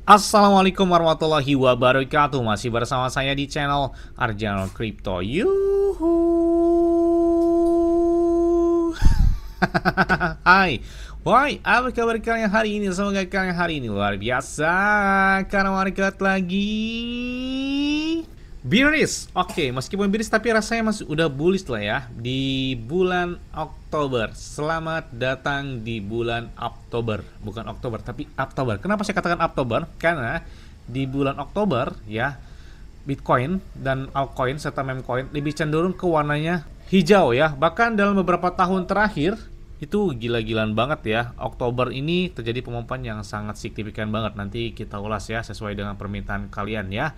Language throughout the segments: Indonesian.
Assalamualaikum warahmatullahi wabarakatuh. Masih bersama saya di channel Arjano Crypto. Yuhu. Hai. Why, apa kabar kalian hari ini? Semoga kalian hari ini luar biasa karena market lagi bearish. Oke, meskipun bearish tapi rasanya masih udah bullish lah ya di bulan Oktober. Selamat datang di bulan Oktober. Bukan Oktober tapi Oktober. Kenapa saya katakan Oktober? Karena di bulan Oktober ya Bitcoin dan altcoin serta meme coin lebih cenderung ke warnanya hijau ya. Bahkan dalam beberapa tahun terakhir itu gila-gilaan banget ya. Oktober ini terjadi pemompan yang sangat signifikan banget. Nanti kita ulas ya sesuai dengan permintaan kalian ya.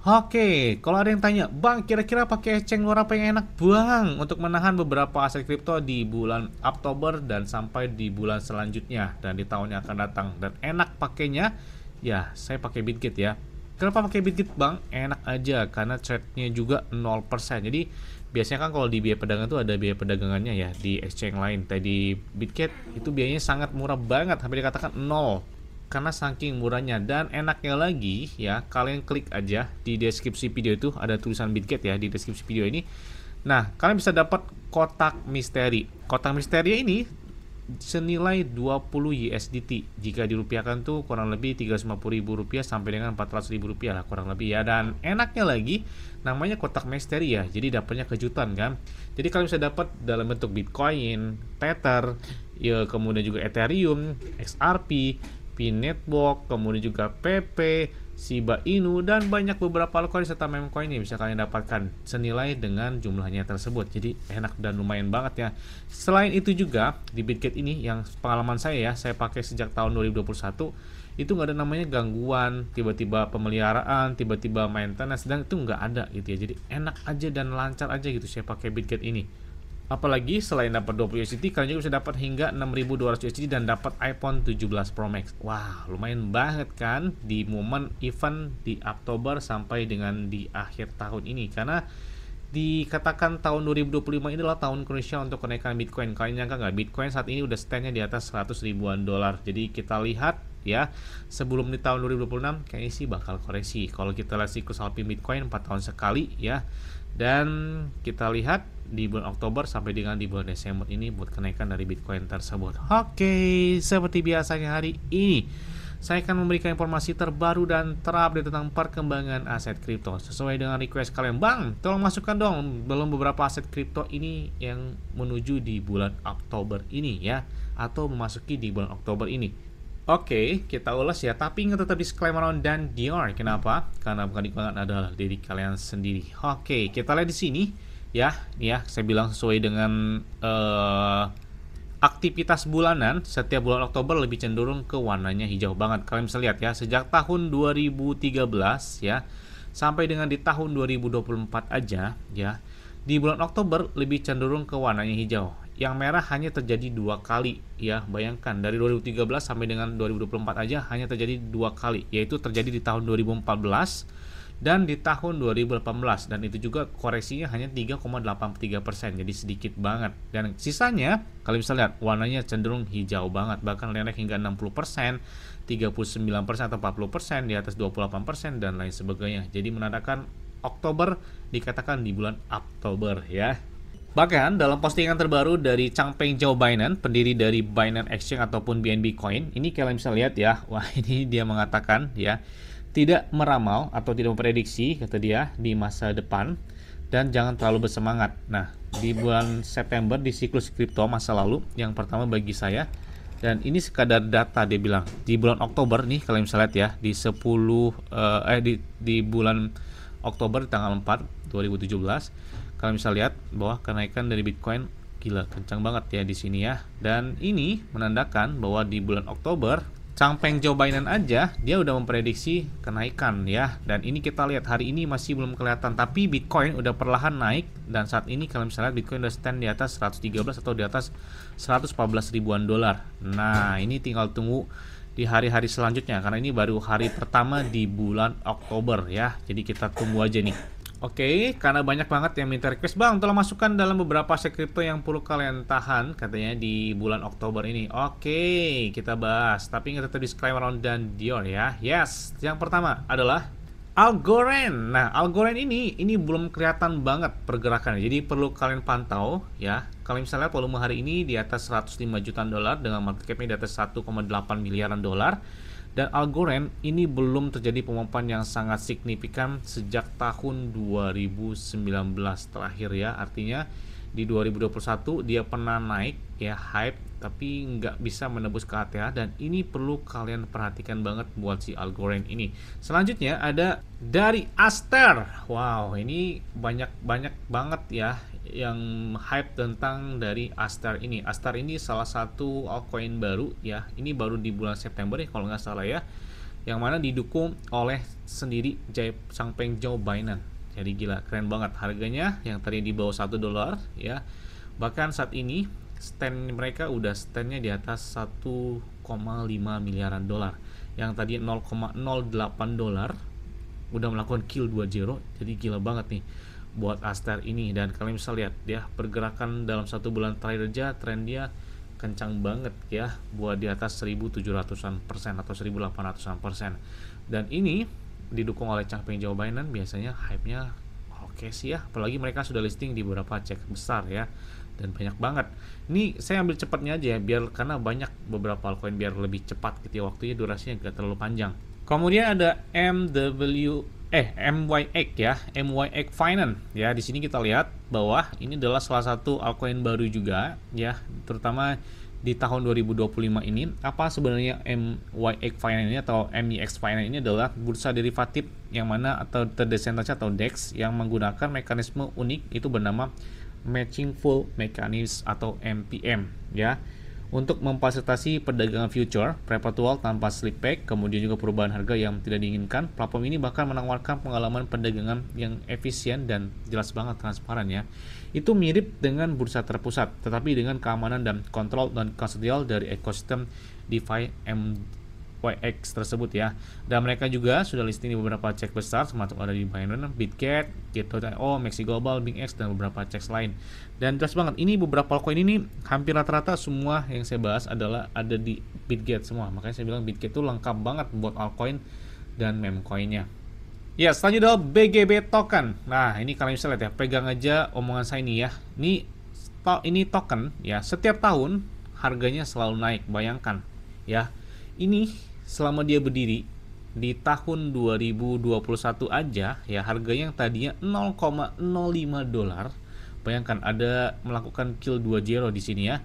Oke, kalau ada yang tanya, Bang, kira-kira pakai exchange luar apa yang enak, Bang, untuk menahan beberapa aset kripto di bulan Oktober dan sampai di bulan selanjutnya dan di tahun yang akan datang. Dan enak pakainya, ya saya pakai Bitget ya. Kenapa pakai Bitget, Bang? Enak aja karena trade-nya juga 0%. Jadi biasanya kan kalau di biaya perdagangan itu ada biaya perdagangannya ya di exchange lain. Tadi Bitget itu biayanya sangat murah banget, hampir dikatakan 0. Karena saking murahnya dan enaknya lagi ya, kalian klik aja di deskripsi video itu ada tulisan Bitget ya di deskripsi video ini. Nah, kalian bisa dapat kotak misteri. Kotak misteri ini senilai 20 USDT. Jika dirupiahkan tuh kurang lebih Rp350.000 sampai dengan Rp400.000 lah kurang lebih ya. Dan enaknya lagi namanya kotak misteri ya. Jadi dapatnya kejutan kan. Jadi kalian bisa dapat dalam bentuk Bitcoin, Tether, ya kemudian juga Ethereum, XRP, P-Network, kemudian juga PP, Shiba Inu, dan banyak beberapa altcoin serta meme coin yang bisa kalian dapatkan senilai dengan jumlahnya tersebut. Jadi enak dan lumayan banget ya. Selain itu juga di Bitget ini yang pengalaman saya ya, saya pakai sejak tahun 2021 itu nggak ada namanya gangguan, tiba-tiba pemeliharaan, tiba-tiba maintenance, dan itu nggak ada gitu ya. Jadi enak aja dan lancar aja gitu saya pakai Bitget ini. Apalagi selain dapat 20 USDT, kalian juga bisa dapat hingga 6.200 USDT dan dapat iPhone 17 Pro Max. Wah, lumayan banget kan di momen event di Oktober sampai dengan di akhir tahun ini. Karena dikatakan tahun 2025 ini adalah tahun krusial untuk kenaikan Bitcoin. Kalian nyangka nggak? Bitcoin saat ini udah standnya di atas 100 ribuan dolar. Jadi kita lihat ya, sebelum di tahun 2026 kayaknya sih bakal koreksi. Kalau kita lihat siklus halving Bitcoin 4 tahun sekali ya. Dan kita lihat di bulan Oktober sampai dengan di bulan Desember ini buat kenaikan dari Bitcoin tersebut. Oke, seperti biasanya hari ini saya akan memberikan informasi terbaru dan terupdate tentang perkembangan aset kripto sesuai dengan request kalian. Bang, tolong masukkan dong belum beberapa aset kripto ini yang menuju di bulan Oktober ini ya, atau memasuki di bulan Oktober ini. Oke, kita ulas ya, tapi ingat tetap disclaimer on dan Dior. Kenapa? Karena bukan digunakan adalah diri kalian sendiri. Oke, kita lihat di sini ya, saya bilang sesuai dengan aktivitas bulanan. Setiap bulan Oktober lebih cenderung ke warnanya hijau banget. Kalian bisa lihat ya, sejak tahun 2013 ya sampai dengan di tahun 2024 aja ya, di bulan Oktober lebih cenderung ke warnanya hijau. Yang merah hanya terjadi 2 kali ya. Bayangkan dari 2013 sampai dengan 2024 aja hanya terjadi 2 kali, yaitu terjadi di tahun 2014 dan di tahun 2018, dan itu juga koreksinya hanya 3,83%, jadi sedikit banget. Dan sisanya kalian bisa lihat warnanya cenderung hijau banget, bahkan naik hingga 60%, 39% atau 40%, di atas 28% dan lain sebagainya. Jadi menandakan Oktober dikatakan di bulan Oktober ya. Bahkan dalam postingan terbaru dari Changpeng Zhao Binance, pendiri dari Binance Exchange ataupun BNB Coin, ini kalian bisa lihat ya. Wah, ini dia mengatakan ya, tidak meramal atau tidak memprediksi, kata dia, di masa depan, dan jangan terlalu bersemangat. Nah, di bulan September di siklus kripto masa lalu yang pertama bagi saya, dan ini sekadar data, dia bilang di bulan Oktober nih kalian bisa lihat ya, di di bulan Oktober tanggal 4 2017 kalian bisa lihat bahwa kenaikan dari Bitcoin gila kencang banget ya di sini ya. Dan ini menandakan bahwa di bulan Oktober Changpeng Zhao Binance aja dia udah memprediksi kenaikan ya. Dan ini kita lihat hari ini masih belum kelihatan, tapi Bitcoin udah perlahan naik, dan saat ini kalian bisa lihat Bitcoin udah stand di atas 113 atau di atas 114 ribuan dolar. Nah, ini tinggal tunggu di hari-hari selanjutnya karena ini baru hari pertama di bulan Oktober ya. Jadi kita tunggu aja nih. Oke, karena banyak banget yang minta request, Bang, tolong masukkan dalam beberapa aset kripto yang perlu kalian tahan, katanya di bulan Oktober ini. Oke, kita bahas. Tapi ingat tetap disclaimer on dan Dior ya. Yes, yang pertama adalah Algorand. Nah, Algorand ini belum kelihatan banget pergerakannya. Jadi perlu kalian pantau ya. Kalau misalnya volume hari ini di atas 105 jutaan dolar dengan market cap-nya di atas 1,8 miliaran dolar. Dan Algorand ini belum terjadi pemompaan yang sangat signifikan sejak tahun 2019 terakhir ya. Artinya di 2021 dia pernah naik ya, hype, tapi nggak bisa menembus ke ATH, dan ini perlu kalian perhatikan banget buat si Algorand ini. Selanjutnya ada dari Aster. Wow, ini banyak banget ya yang hype tentang dari Aster ini. Aster ini salah satu altcoin baru ya. Ini baru di bulan September ya kalau nggak salah ya. Yang mana didukung oleh sendiri Changpeng Zhao Binance. Jadi gila, keren banget harganya yang tadi di bawah $1 ya. Bahkan saat ini stand mereka udah standnya di atas 1,5 miliaran dolar. Yang tadi 0,08 dolar udah melakukan kill 2-0. Jadi gila banget nih buat Aster ini. Dan kalian bisa lihat ya, pergerakan dalam 1 bulan terakhir aja tren dia kencang banget ya, buat di atas 1700-an% atau 1800-an%. Dan ini didukung oleh Changpeng Zhao Binance. Biasanya hype-nya oke sih ya, apalagi mereka sudah listing di beberapa cek besar ya, dan banyak banget. Ini saya ambil cepatnya aja ya, biar karena banyak beberapa altcoin, biar lebih cepat gitu ya, waktunya durasinya gak terlalu panjang. Kemudian ada MYX ya, MYX Finance ya. Di sini kita lihat bahwa ini adalah salah satu altcoin baru juga ya, terutama di tahun 2025 ini. Apa sebenarnya MYX Finance ini atau MYX Finance ini? Adalah bursa derivatif yang mana atau terdesentralisasi atau DEX yang menggunakan mekanisme unik itu bernama Matching Full Mechanism atau MPM ya, untuk memfasilitasi perdagangan future perpetual tanpa slip back, kemudian juga perubahan harga yang tidak diinginkan. Platform ini bahkan menawarkan pengalaman perdagangan yang efisien dan jelas banget transparan ya. Itu mirip dengan bursa terpusat, tetapi dengan keamanan dan kontrol dan kustodial dari ekosistem DeFi MYX tersebut ya. Dan mereka juga sudah listing di beberapa cek besar, termasuk ada di Binance, Bitget, Gate.io, Maxi Global, BingX, dan beberapa cek lain. Dan jelas banget, ini beberapa altcoin ini hampir rata-rata semua yang saya bahas adalah ada di Bitget semua. Makanya saya bilang Bitget itu lengkap banget buat altcoin dan meme coinnya. Ya, selanjutnya adalah BGB token. Nah, ini kalian bisa lihat ya, pegang aja omongan saya ini ya. Ini token ya, setiap tahun harganya selalu naik. Bayangkan ya, ini selama dia berdiri di tahun 2021 aja ya, harganya yang tadinya 0,05 dolar. Bayangkan ada melakukan kill 2-0 di sini ya.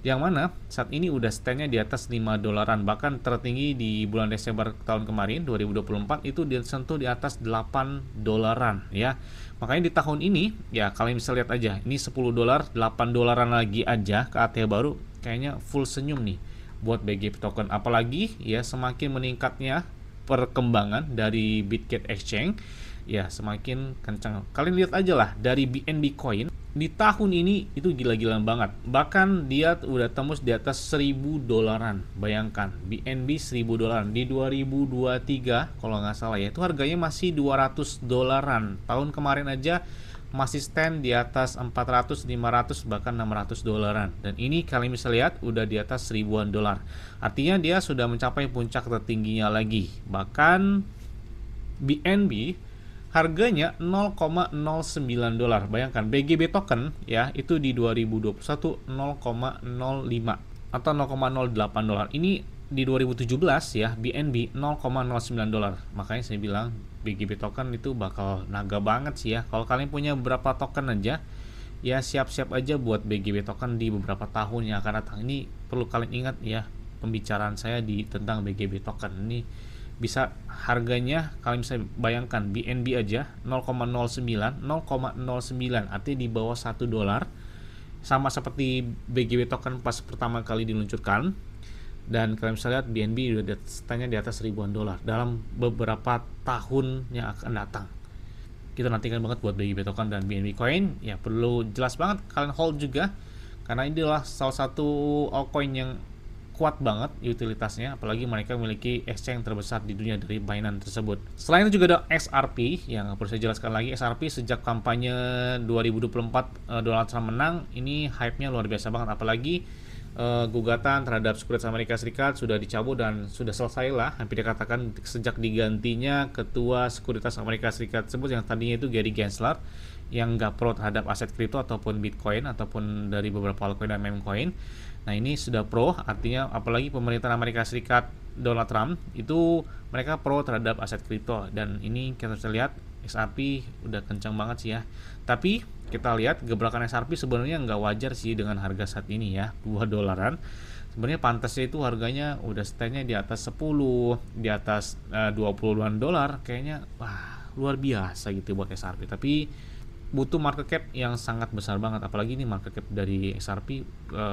Yang mana saat ini udah standnya di atas 5 dolaran, bahkan tertinggi di bulan Desember tahun kemarin 2024 itu disentuh di atas 8 dolaran ya. Makanya di tahun ini ya kalian bisa lihat aja, ini 10 dolar, 8 dolaran lagi aja ke ATH baru, kayaknya full senyum nih buat BGB token. Apalagi ya semakin meningkatnya perkembangan dari Bitget Exchange ya, semakin kencang. Kalian lihat aja lah dari BNB Coin di tahun ini itu gila-gilaan banget. Bahkan dia udah tembus di atas 1000 dolaran. Bayangkan BNB 1000 dolaran di 2023 kalau nggak salah ya, itu harganya masih 200 dolaran. Tahun kemarin aja masih stand di atas 400, 500, bahkan 600 dolaran. Dan ini kalian bisa lihat udah di atas 1000-an dolar. Artinya dia sudah mencapai puncak tertingginya lagi. Bahkan BNB harganya 0,09 dolar. Bayangkan BGB token ya, itu di 2021 0,05 atau 0,08 dolar. Ini di 2017 ya, BNB 0,09 dolar. Makanya saya bilang BGB token itu bakal naga banget sih ya. Kalau kalian punya beberapa token aja ya, siap-siap aja buat BGB token di beberapa tahun yang akan datang. Ini perlu kalian ingat ya, pembicaraan saya tentang BGB token ini. Bisa harganya kalian bisa bayangkan BNB aja 0,09 artinya di bawah 1 dolar, sama seperti BGB token pas pertama kali diluncurkan. Dan kalian bisa lihat BNB udah standnya di atas 1000-an dolar dalam beberapa tahun yang akan datang. Kita nantikan banget buat BGB token dan BNB coin ya, perlu jelas banget kalian hold juga, karena ini adalah salah satu altcoin yang kuat banget utilitasnya, apalagi mereka memiliki exchange terbesar di dunia dari Binance tersebut. Selain itu juga ada XRP yang perlu saya jelaskan lagi. XRP sejak kampanye 2024 Donald Trump menang, ini hype-nya luar biasa banget, apalagi gugatan terhadap sekuritas Amerika Serikat sudah dicabut dan sudah selesai lah, hampir dikatakan sejak digantinya ketua sekuritas Amerika Serikat tersebut yang tadinya itu Gary Gensler yang nggak pro terhadap aset kripto ataupun Bitcoin ataupun dari beberapa altcoin dan meme coin. Nah ini sudah pro, artinya apalagi pemerintahan Amerika Serikat Donald Trump itu mereka pro terhadap aset kripto, dan ini kita bisa lihat XRP udah kencang banget sih ya. Tapi kita lihat gebrakan XRP sebenarnya nggak wajar sih dengan harga saat ini ya, $2. Sebenarnya pantasnya itu harganya udah standnya di atas 10, di atas 20-an dolar, kayaknya wah luar biasa gitu buat XRP. Tapi butuh market cap yang sangat besar banget, apalagi ini market cap dari XRP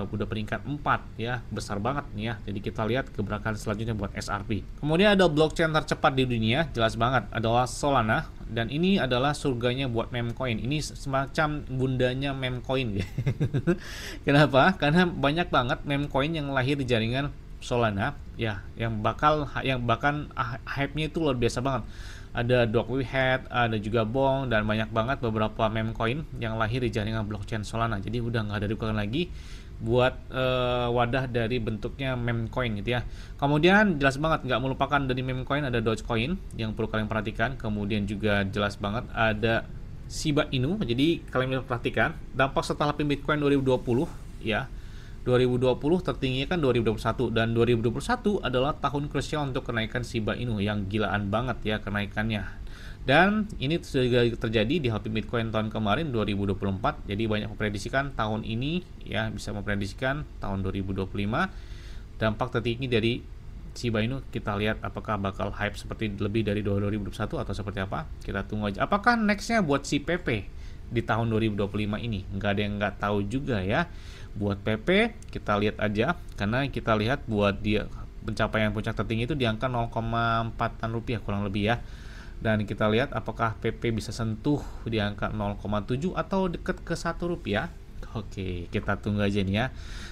udah peringkat 4 ya, besar banget nih ya. Jadi kita lihat gebrakan selanjutnya buat XRP. Kemudian ada blockchain tercepat di dunia, jelas banget adalah Solana, dan ini adalah surganya buat meme coin. Ini semacam bundanya meme coin. Kenapa? Karena banyak banget meme coin yang lahir di jaringan Solana ya, yang bahkan hype-nya itu luar biasa banget. Ada Dogweed, ada juga Bong, dan banyak banget beberapa meme coin yang lahir di jaringan blockchain Solana. Jadi udah nggak ada diragukan lagi buat wadah dari bentuknya meme coin gitu ya. Kemudian jelas banget nggak melupakan dari meme coin ada Dogecoin yang perlu kalian perhatikan. Kemudian juga jelas banget ada Shiba Inu. Jadi kalian perhatikan dampak setelah Bitcoin 2020 ya. 2020 tertinggi kan 2021, dan 2021 adalah tahun krusial untuk kenaikan Shiba Inu yang gilaan banget ya kenaikannya. Dan ini sudah terjadi di halving Bitcoin tahun kemarin 2024. Jadi banyak memprediksikan tahun ini ya, bisa memprediksikan tahun 2025 dampak tertinggi dari Shiba Inu. Kita lihat apakah bakal hype seperti lebih dari 2021 atau seperti apa. Kita tunggu aja. Apakah nextnya buat si PP di tahun 2025 ini? Nggak ada yang nggak tahu juga ya. Buat PP kita lihat aja, karena kita lihat buat dia pencapaian puncak tertinggi itu di angka 0,4-an rupiah kurang lebih ya. Dan kita lihat apakah PP bisa sentuh di angka 0,7 atau dekat ke 1 rupiah. Oke, kita tunggu aja nih ya.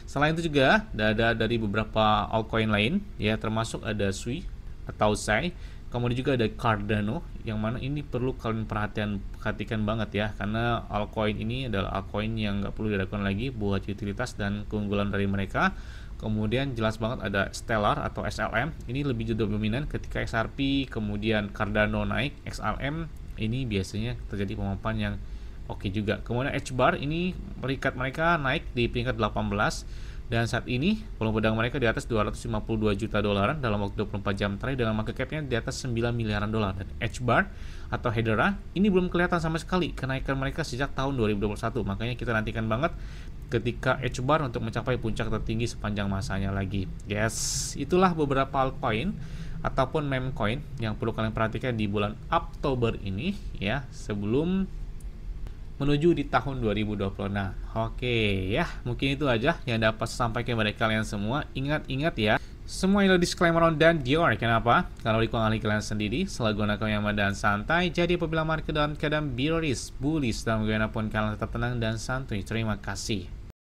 Selain itu juga ada dari beberapa altcoin lain ya, termasuk ada Sui atau Sai. Kemudian juga ada Cardano, yang mana ini perlu kalian perhatikan banget ya, karena altcoin ini adalah altcoin yang nggak perlu diragukan lagi buat utilitas dan keunggulan dari mereka. Kemudian jelas banget ada Stellar atau SLM, ini lebih dominan ketika XRP kemudian Cardano naik, XLM ini biasanya terjadi pemompan yang oke juga. Kemudian HBAR ini peringkat mereka naik di peringkat 18. Dan saat ini volume pedang mereka di atas 252 juta dolaran dalam waktu 24 jam terakhir dengan market cap-nya di atas 9 miliaran dolar. Dan HBAR atau Hedera ini belum kelihatan sama sekali kenaikan mereka sejak tahun 2021. Makanya kita nantikan banget ketika HBAR untuk mencapai puncak tertinggi sepanjang masanya lagi. Yes, itulah beberapa altcoin ataupun meme coin yang perlu kalian perhatikan di bulan Oktober ini ya, sebelum menuju di tahun 2020. Nah, oke ya, mungkin itu aja yang dapat saya sampaikan kepada kalian semua. Ingat ya, semua itu disclaimer on dan Dior. Kenapa? Kalau dikuali kalian sendiri, selalu gunakan yang aman dan santai. Jadi apabila market dalam keadaan bearish, bullish, dan bagaimanapun kalian tetap tenang dan santuy. Terima kasih.